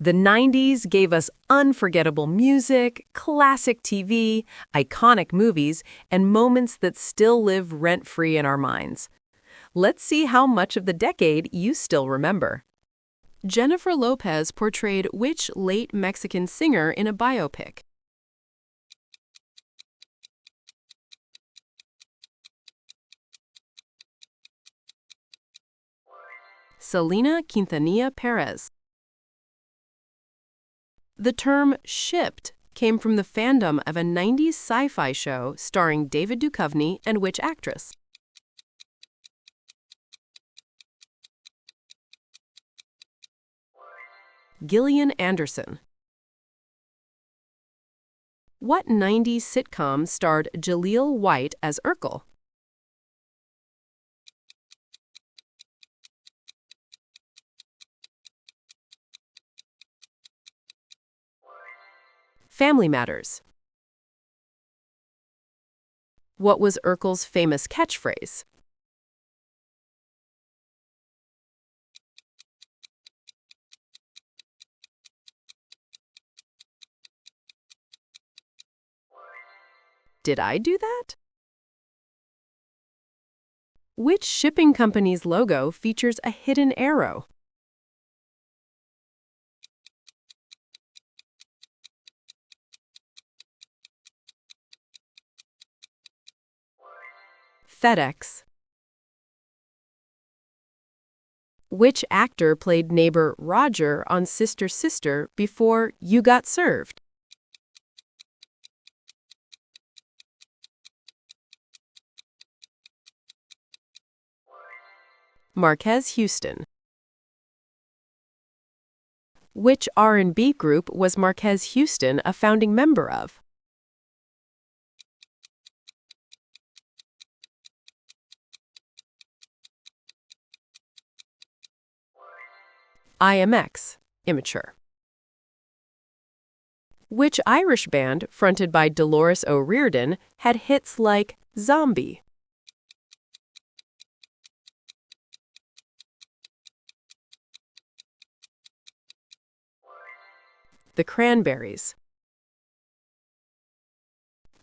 The 90s gave us unforgettable music, classic TV, iconic movies, and moments that still live rent-free in our minds. Let's see how much of the decade you still remember. Jennifer Lopez portrayed which late Mexican singer in a biopic? Selena Quintanilla Perez. The term shipped came from the fandom of a 90s sci-fi show starring David Duchovny and which actress? Gillian Anderson. What 90s sitcom starred Jaleel White as Urkel? Family Matters. What was Urkel's famous catchphrase? Did I do that? Which shipping company's logo features a hidden arrow? FedEx. Which actor played neighbor Roger on Sister Sister before You Got Served? Marquez Houston. Which R&B group was Marquez Houston a founding member of? IMX, immature. Which Irish band, fronted by Dolores O'Riordan, had hits like Zombie? The Cranberries.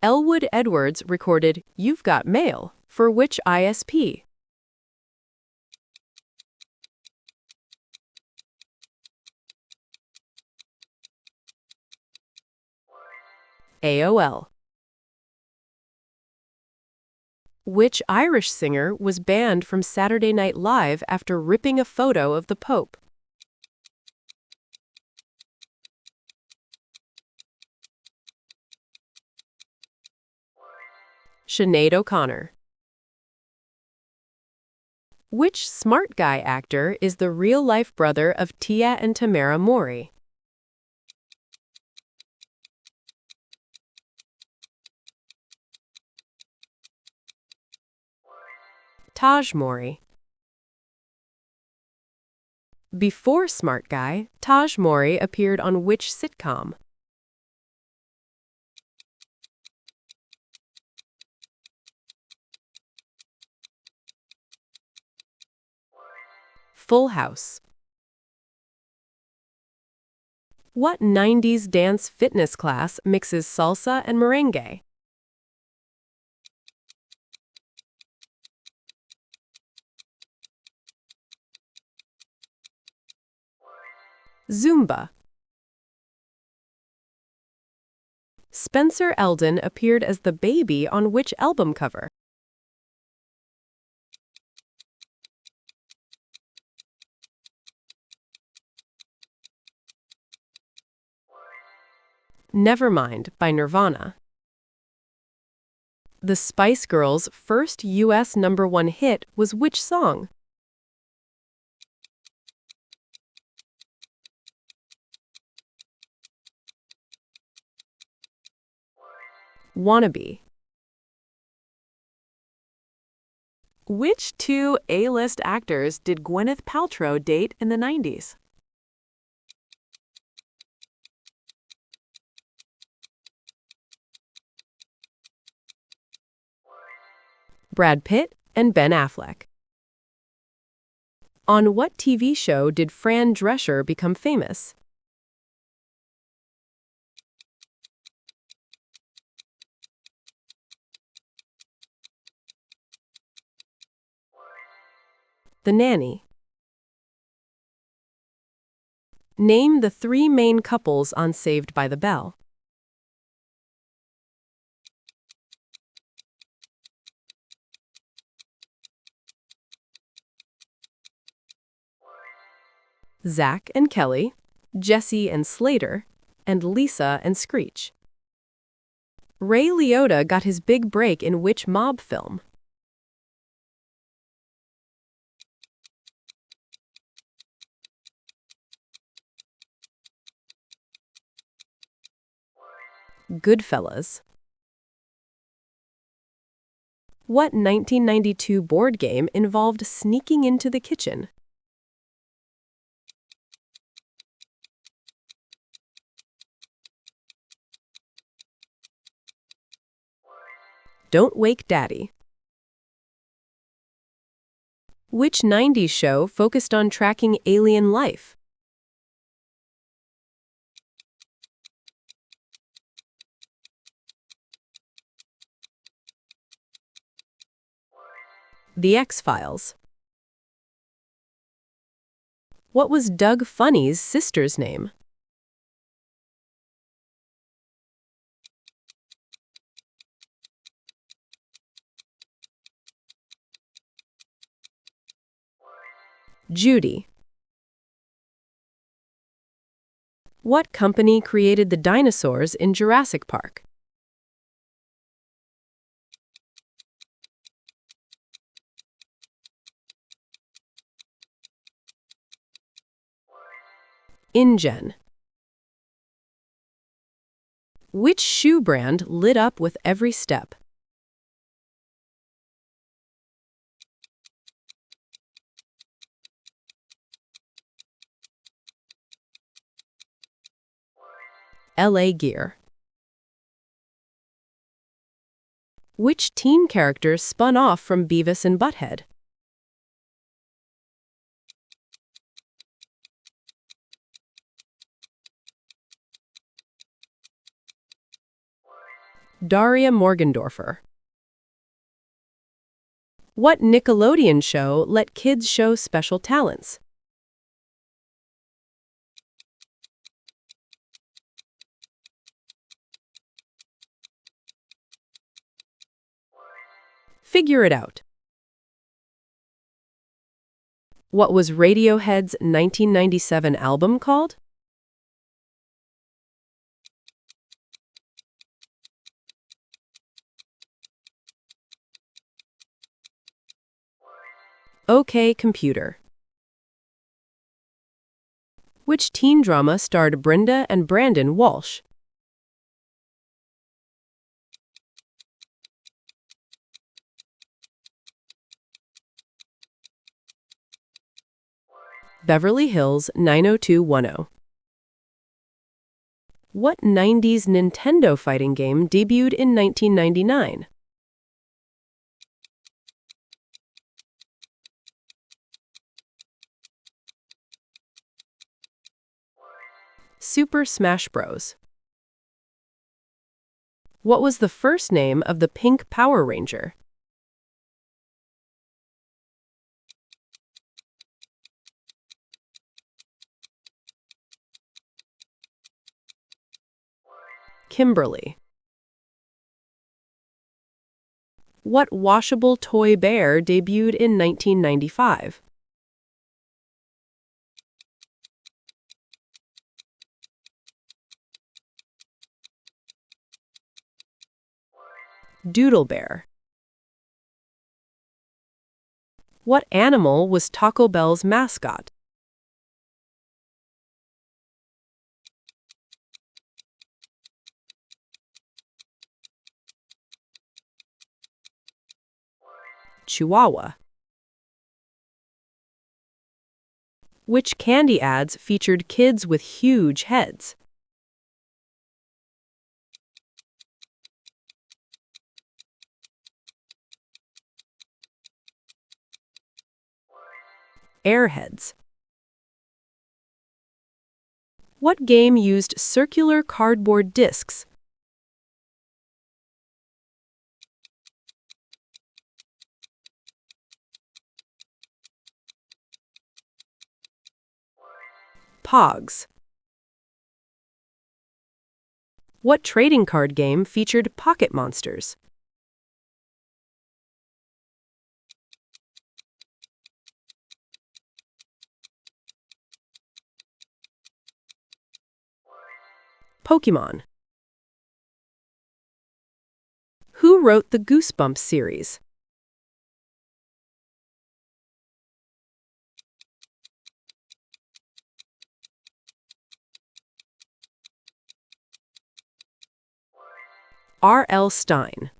Elwood Edwards recorded You've Got Mail for which ISP? AOL. Which Irish singer was banned from Saturday Night Live after ripping a photo of the Pope? Sinead O'Connor. Which smart guy actor is the real-life brother of Tia and Tamara Mori? Taj Mori. Before Smart Guy, Taj Mori appeared on which sitcom? Full House. What 90s dance fitness class mixes salsa and merengue? Zumba. Spencer Eldon appeared as the baby on which album cover? Nevermind by Nirvana. The Spice Girls' first U.S. #1 hit was which song? Wannabe. Which two A-list actors did Gwyneth Paltrow date in the 90s? Brad Pitt and Ben Affleck. On what TV show did Fran Drescher become famous? The Nanny. Name the three main couples on Saved by the Bell. Zach and Kelly, Jesse and Slater, and Lisa and Screech. Ray Liotta got his big break in which mob film? Goodfellas. What 1992 board game involved sneaking into the kitchen? Don't Wake Daddy. Which 90s show focused on tracking alien life? The X-Files. What was Doug Funny's sister's name? Judy. What company created the dinosaurs in Jurassic Park? InGen. Which shoe brand lit up with every step? LA Gear. Which teen character spun off from Beavis and Butthead? Daria Morgendorfer. What Nickelodeon show let kids show special talents? Figure It Out. What was Radiohead's 1997 album called? OK Computer. Which teen drama starred Brenda and Brandon Walsh? Beverly Hills 90210. What 90s Nintendo fighting game debuted in 1999? Super Smash Bros. What was the first name of the pink Power Ranger? Kimberly. What washable toy bear debuted in 1995? Doodle Bear. What animal was Taco Bell's mascot? Chihuahua. Which candy ads featured kids with huge heads? Airheads. What game used circular cardboard discs? Pogs. What trading card game featured pocket monsters? Pokemon. Who wrote the Goosebumps series? R.L. Stine.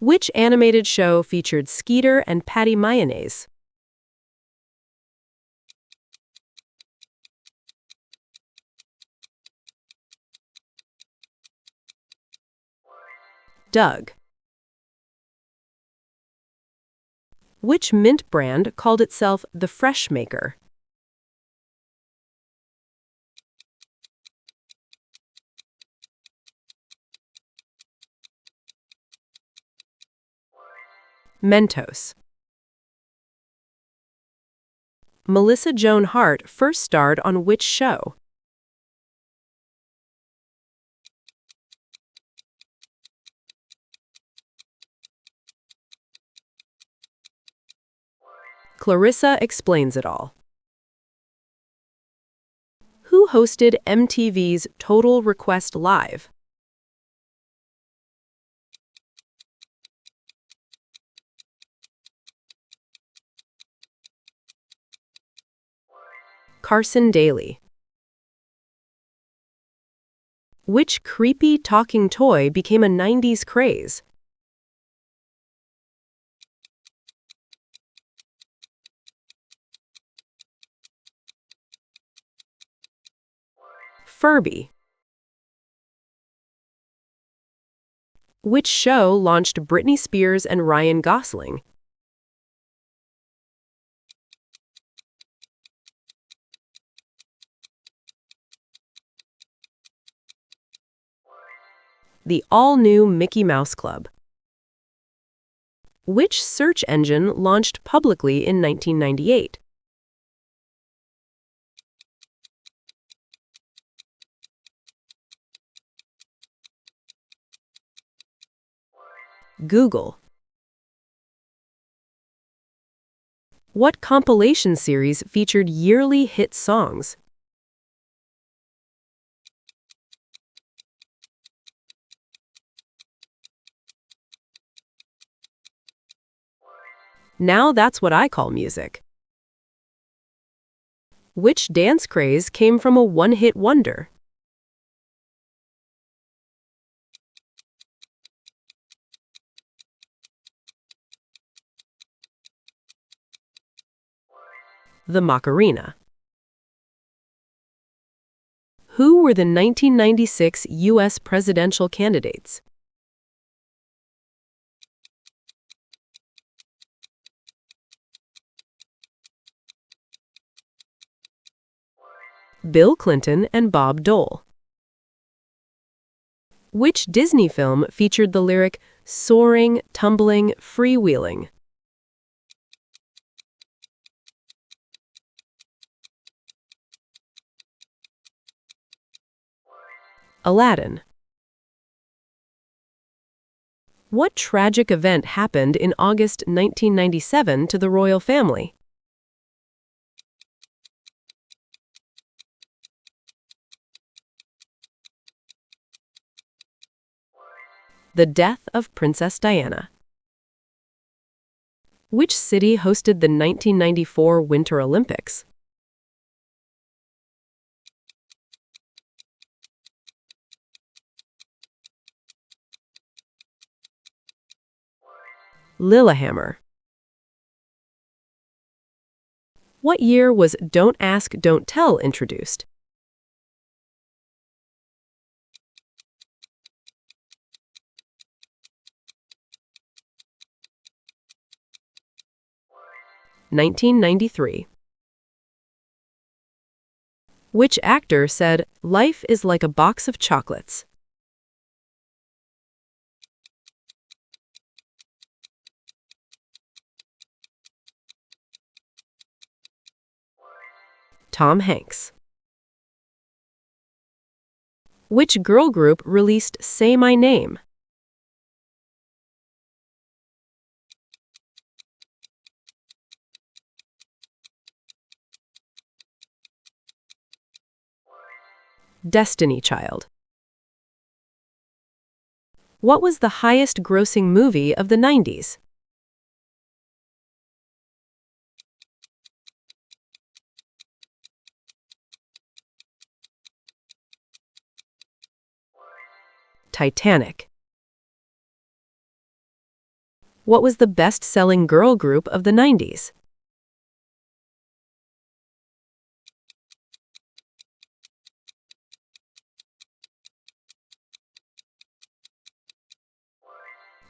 Which animated show featured Skeeter and Patty Mayonnaise? Doug. Which mint brand called itself the Fresh Maker? Mentos. Melissa Joan Hart first starred on which show? Clarissa Explains It All. Who hosted MTV's Total Request Live? Carson Daly. Which creepy talking toy became a 90s craze? Furby. Which show launched Britney Spears and Ryan Gosling? The all-new Mickey Mouse Club. Which search engine launched publicly in 1998? Google. What compilation series featured yearly hit songs? Now That's What I Call Music. Which dance craze came from a one-hit wonder? The Macarena. Who were the 1996 U.S. presidential candidates? Bill Clinton and Bob Dole. Which Disney film featured the lyric, soaring, tumbling, freewheeling? Aladdin. What tragic event happened in August 1997 to the royal family? The death of Princess Diana. Which city hosted the 1994 Winter Olympics? Lillehammer. What year was Don't Ask, Don't Tell introduced? (1993). Which actor said, "Life is like a box of chocolates"? Tom Hanks. Which girl group released Say My Name? Destiny Child. What was the highest grossing movie of the 90s? Titanic. What was the best-selling girl group of the 90s?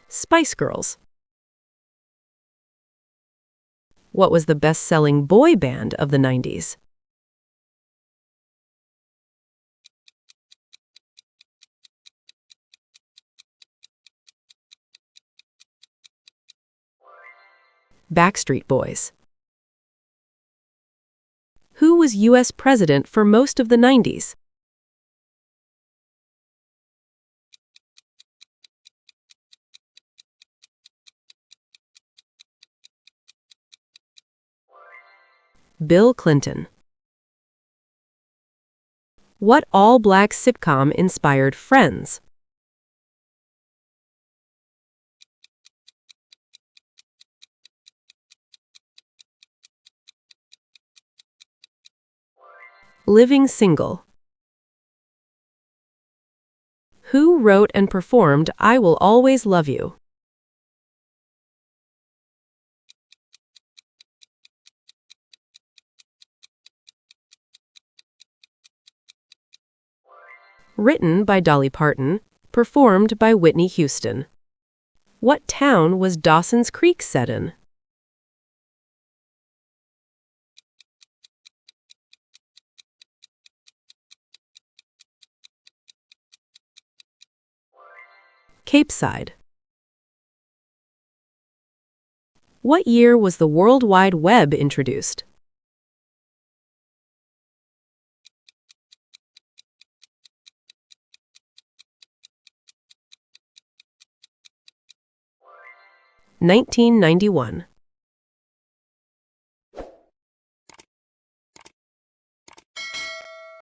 Spice Girls. What was the best-selling boy band of the 90s? Backstreet Boys. Who was U.S. president for most of the 90s? Bill Clinton. What all-black sitcom inspired Friends? Living Single. Who wrote and performed I Will Always Love You? Written by Dolly Parton, performed by Whitney Houston. What town was Dawson's Creek set in? Cape Side. What year was the World Wide Web introduced? (1991).